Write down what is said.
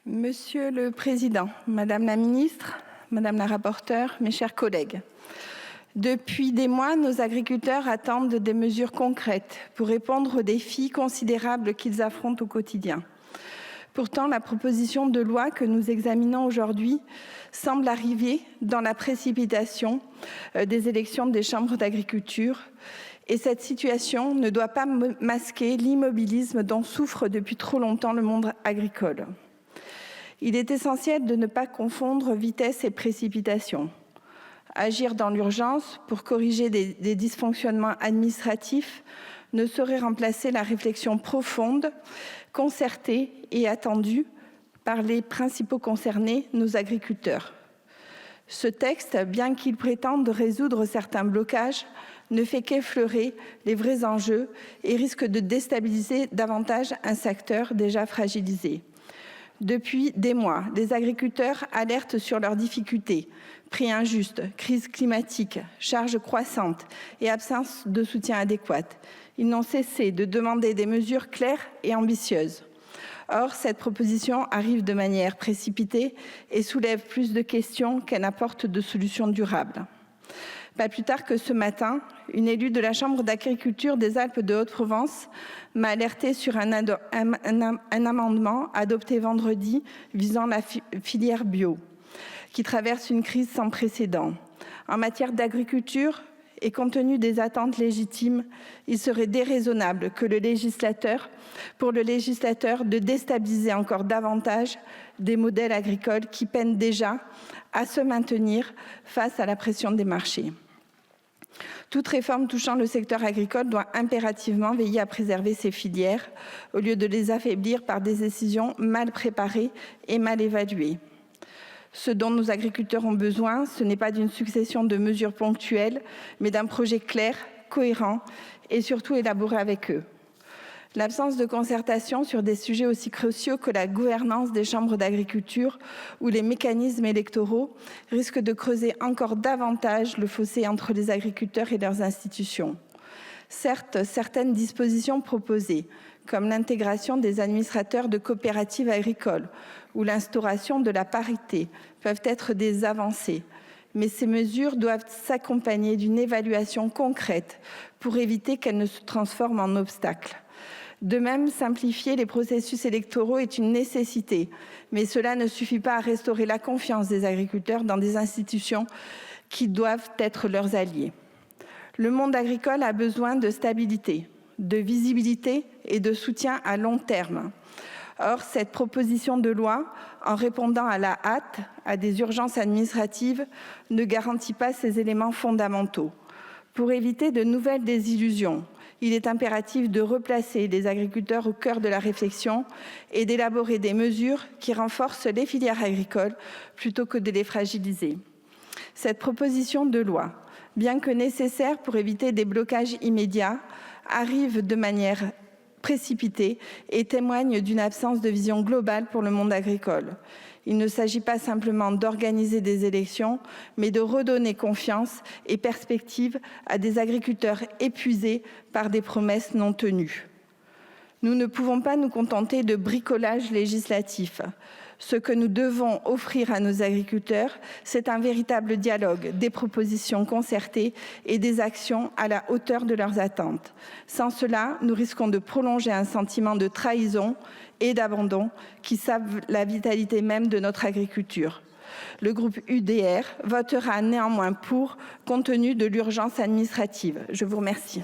Monsieur le Président, Madame la Ministre, Madame la Rapporteure, mes chers collègues, depuis des mois, nos agriculteurs attendent des mesures concrètes pour répondre aux défis considérables qu'ils affrontent au quotidien. Pourtant, la proposition de loi que nous examinons aujourd'hui semble arriver dans la précipitation des élections des chambres d'agriculture. Et cette situation ne doit pas masquer l'immobilisme dont souffre depuis trop longtemps le monde agricole. Il est essentiel de ne pas confondre vitesse et précipitation. Agir dans l'urgence pour corriger des dysfonctionnements administratifs ne saurait remplacer la réflexion profonde, concertée et attendue par les principaux concernés, nos agriculteurs. Ce texte, bien qu'il prétende résoudre certains blocages, ne fait qu'effleurer les vrais enjeux et risque de déstabiliser davantage un secteur déjà fragilisé. Depuis des mois, les agriculteurs alertent sur leurs difficultés, prix injustes, crise climatique, charges croissantes et absence de soutien adéquat. Ils n'ont cessé de demander des mesures claires et ambitieuses. Or, cette proposition arrive de manière précipitée et soulève plus de questions qu'elle n'apporte de solutions durables. Pas plus tard que ce matin, une élue de la Chambre d'agriculture des Alpes de Haute-Provence m'a alerté sur un amendement adopté vendredi visant la filière bio, qui traverse une crise sans précédent. En matière d'agriculture, et compte tenu des attentes légitimes, il serait déraisonnable pour le législateur de déstabiliser encore davantage des modèles agricoles qui peinent déjà à se maintenir face à la pression des marchés. Toute réforme touchant le secteur agricole doit impérativement veiller à préserver ces filières au lieu de les affaiblir par des décisions mal préparées et mal évaluées. Ce dont nos agriculteurs ont besoin, ce n'est pas d'une succession de mesures ponctuelles, mais d'un projet clair, cohérent et surtout élaboré avec eux. L'absence de concertation sur des sujets aussi cruciaux que la gouvernance des chambres d'agriculture ou les mécanismes électoraux risque de creuser encore davantage le fossé entre les agriculteurs et leurs institutions. Certes, certaines dispositions proposées, comme l'intégration des administrateurs de coopératives agricoles ou l'instauration de la parité, peuvent être des avancées. Mais ces mesures doivent s'accompagner d'une évaluation concrète pour éviter qu'elles ne se transforment en obstacles. De même, simplifier les processus électoraux est une nécessité, mais cela ne suffit pas à restaurer la confiance des agriculteurs dans des institutions qui doivent être leurs alliés. Le monde agricole a besoin de stabilité, de visibilité et de soutien à long terme. Or, cette proposition de loi, en répondant à la hâte à des urgences administratives, ne garantit pas ces éléments fondamentaux. Pour éviter de nouvelles désillusions, il est impératif de replacer les agriculteurs au cœur de la réflexion et d'élaborer des mesures qui renforcent les filières agricoles plutôt que de les fragiliser. Cette proposition de loi, bien que nécessaire pour éviter des blocages immédiats, arrive de manière précipitée et témoigne d'une absence de vision globale pour le monde agricole. Il ne s'agit pas simplement d'organiser des élections, mais de redonner confiance et perspective à des agriculteurs épuisés par des promesses non tenues. Nous ne pouvons pas nous contenter de bricolage législatif. Ce que nous devons offrir à nos agriculteurs, c'est un véritable dialogue, des propositions concertées et des actions à la hauteur de leurs attentes. Sans cela, nous risquons de prolonger un sentiment de trahison et d'abandon qui sape la vitalité même de notre agriculture. Le groupe UDR votera néanmoins pour, compte tenu de l'urgence administrative. Je vous remercie.